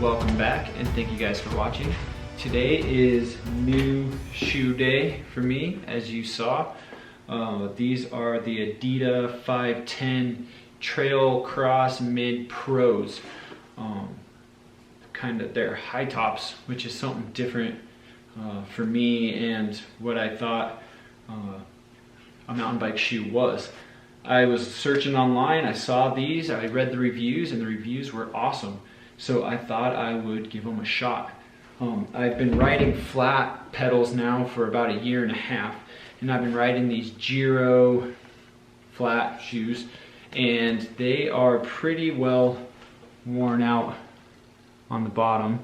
welcome back and thank you guys for watching. Today is new shoe day for me, as you saw. These are the Adidas 510 Trailcross Mid Pros. Kind of their high tops, which is something different for me and what I thought a mountain bike shoe was. I was searching online, I saw these, I read the reviews, and the reviews were awesome. So I thought I would give them a shot. I've been riding flat pedals now for about a year and a half, and I've been riding these Giro flat shoes, and they are pretty well worn out on the bottom.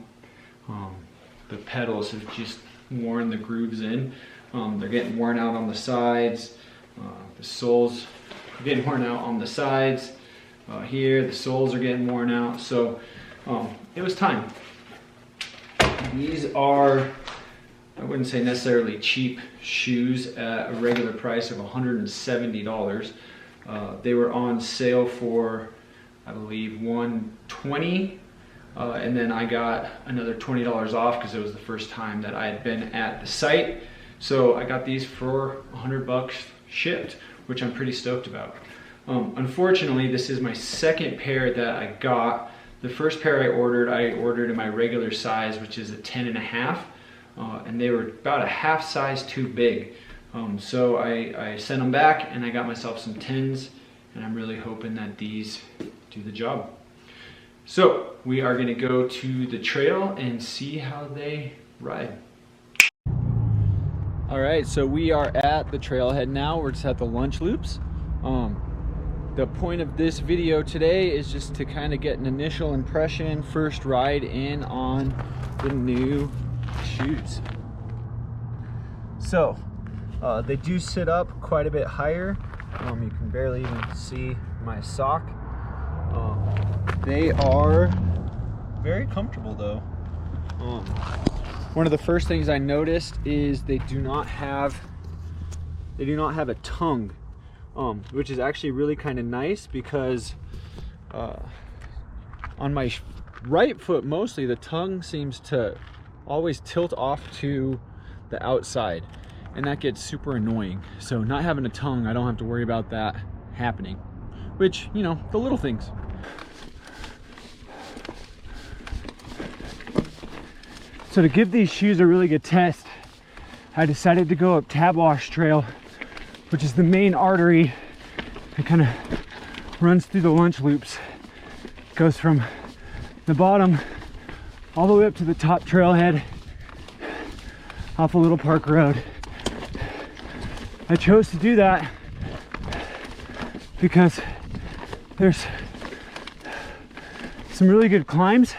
The pedals have just worn the grooves in. They're getting worn out on the sides. The soles are getting worn out on the sides. Here, the soles are getting worn out. So it was time. These are, I wouldn't say necessarily cheap shoes at a regular price of $170. They were on sale for, I believe, $120, and then I got another $20 off because it was the first time that I had been at the site. So I got these for $100 shipped, which I'm pretty stoked about. Unfortunately, this is my second pair that I got. The first pair I ordered in my regular size, which is a 10.5, and they were about a half size too big. So I sent them back and I got myself some 10s, and I'm really hoping that these do the job. So we are gonna go to the trail and see how they ride. All right, so we are at the trailhead now. We're just at the lunch loops. The point of this video today is just to kind of get an initial impression, first ride in on the new shoes. So they do sit up quite a bit higher. You can barely even see my sock. They are very comfortable though. One of the first things I noticed is they do not have a tongue, which is actually really kind of nice because on my right foot mostly the tongue seems to always tilt off to the outside, and that gets super annoying. So not having a tongue, I don't have to worry about that happening, which, you know, the little things. So to give these shoes a really good test, I decided to go up Tabwash Trail, which is the main artery that kind of runs through the lunch loops. It goes from the bottom all the way up to the top trailhead off a little park road. I chose to do that because there's some really good climbs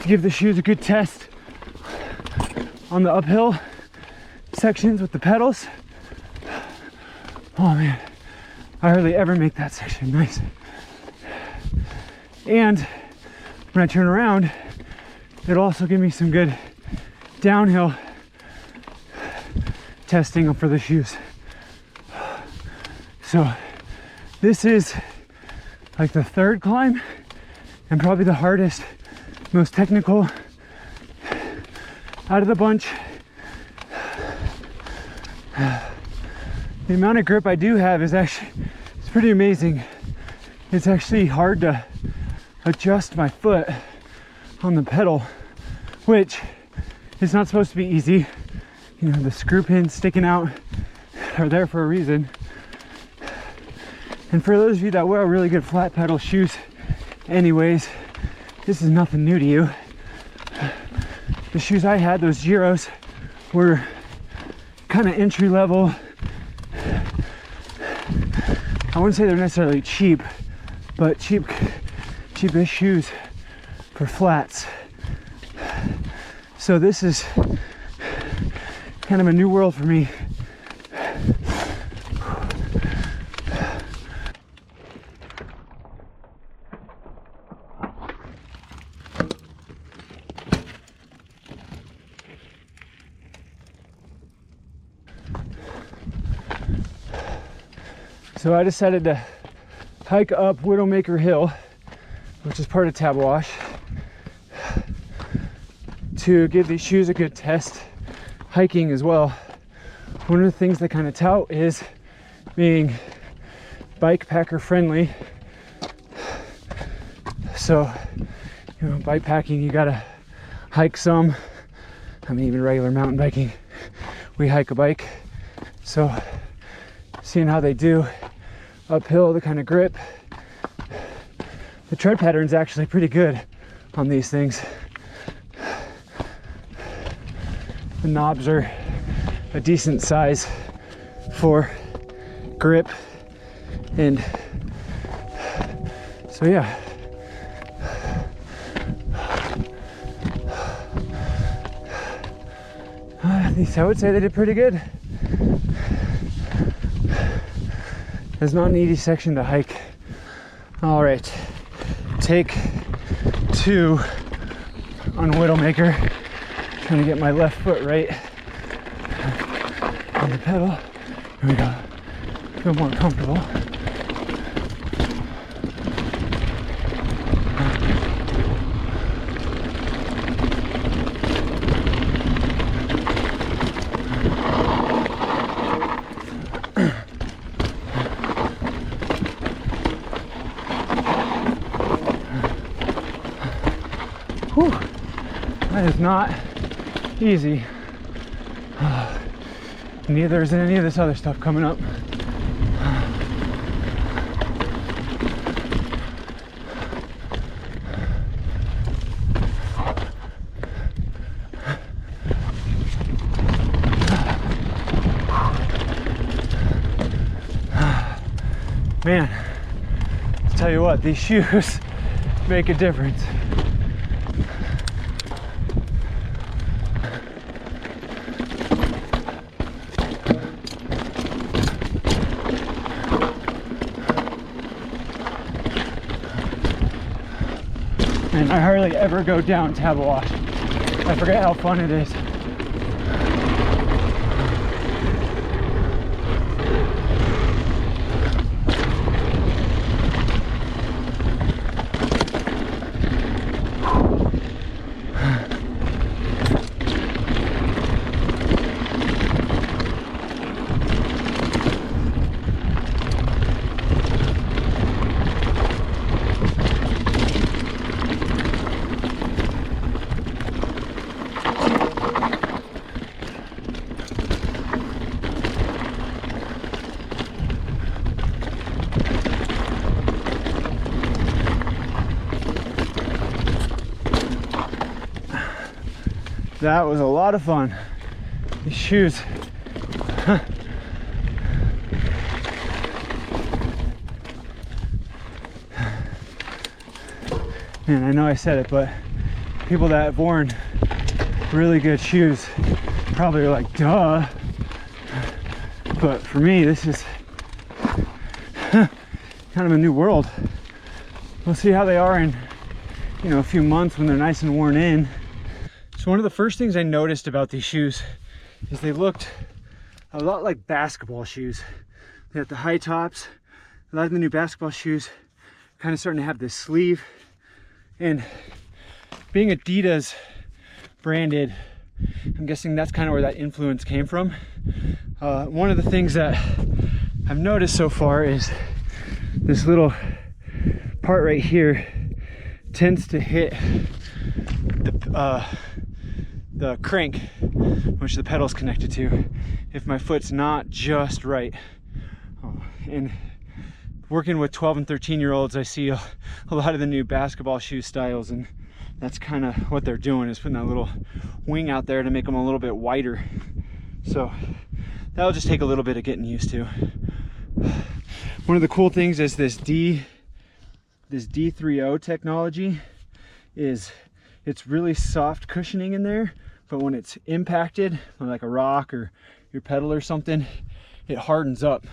to give the shoes a good test on the uphill sections with the pedals. Oh man, I hardly ever make that section nice. And when I turn around, it'll also give me some good downhill testing for the shoes. So this is like the third climb and probably the hardest, most technical out of the bunch. The amount of grip I do have is actually, it's pretty amazing. It's actually hard to adjust my foot on the pedal, which is not supposed to be easy. You know, the screw pins sticking out are there for a reason. And for those of you that wear really good flat pedal shoes anyways, this is nothing new to you. The shoes I had, those Giros, were kind of entry level. I wouldn't say they're necessarily cheap, but cheapish shoes for flats. So this is kind of a new world for me. So I decided to hike up Widowmaker Hill, which is part of Tabwash. to give these shoes a good test hiking as well. One of the things they kind of tout is being bike packer friendly. So, you know, bike packing, you gotta hike some. I mean, even regular mountain biking, we hike a bike. So, seeing how they do uphill, the kind of grip. The tread pattern's actually pretty good on these things. The knobs are a decent size for grip, and so yeah. At least I would say they did pretty good. It's not an easy section to hike. All right, take 2 on Widowmaker. Trying to get my left foot right on the pedal. Here we go. Feel more comfortable. Whew. That is not easy. Neither is any of this other stuff coming up. Man, I'll tell you what, these shoes make a difference. And I hardly ever go down to have a wash. I forget how fun it is. That was a lot of fun. These shoes. Man, I know I said it, but people that have worn really good shoes probably are like, duh. But for me, this is kind of a new world. We'll see how they are in, you know, a few months when they're nice and worn in. So one of the first things I noticed about these shoes is they looked a lot like basketball shoes. They had the high tops. A lot of the new basketball shoes kind of starting to have this sleeve. And being Adidas branded, I'm guessing that's kind of where that influence came from. One of the things that I've noticed so far is this little part right here tends to hit the crank, which the pedal's connected to, if my foot's not just right. And working with 12 and 13-year-olds, I see a lot of the new basketball shoe styles, and that's kind of what they're doing, is putting that little wing out there to make them a little bit wider. So that'll just take a little bit of getting used to. One of the cool things is this D3O technology is it's really soft cushioning in there, but when it's impacted like a rock or your pedal or something, it hardens up.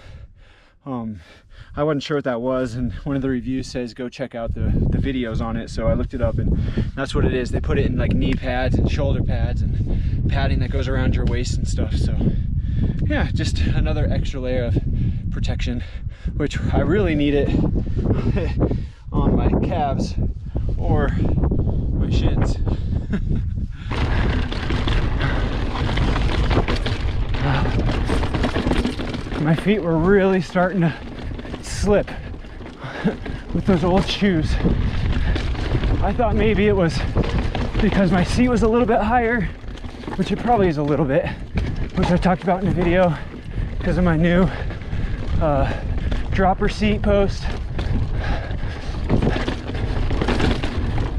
I wasn't sure what that was, and one of the reviews says go check out the videos on it, so I looked it up, and that's what it is. They put it in like knee pads and shoulder pads and padding that goes around your waist and stuff. So yeah, just another extra layer of protection, which I really need it on my calves or my shins. my feet were really starting to slip with those old shoes. I thought maybe it was because my seat was a little bit higher, which it probably is a little bit, which I talked about in the video because of my new dropper seat post.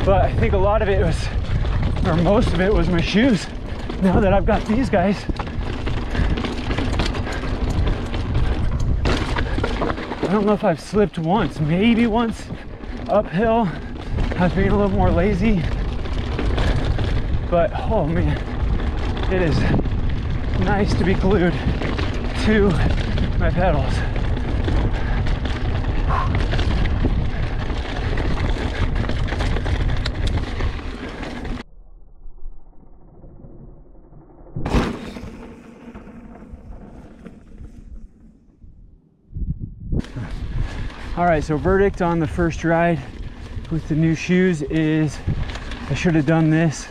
But I think a lot of it was, or most of it was my shoes. Now that I've got these guys, I don't know if I've slipped once, maybe once uphill. I was being a little more lazy, but oh man, it is nice to be glued to my pedals. All right, so verdict on the first ride with the new shoes is I should have done this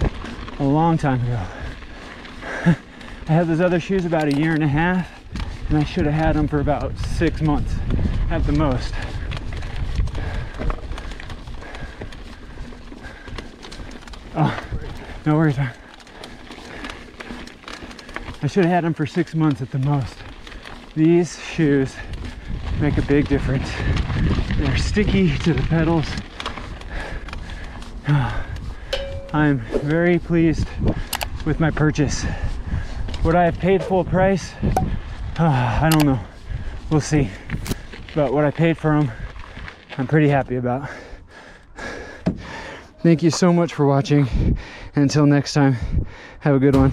a long time ago. I had those other shoes about 1.5 years, and I should have had them for about 6 months at the most. Oh, no worries, man. I should have had them for 6 months at the most. These shoes make a big difference. They're sticky to the pedals. I'm very pleased with my purchase. Would I have paid full price? I don't know. We'll see. But what I paid for them, I'm pretty happy about. Thank you so much for watching. And until next time, have a good one.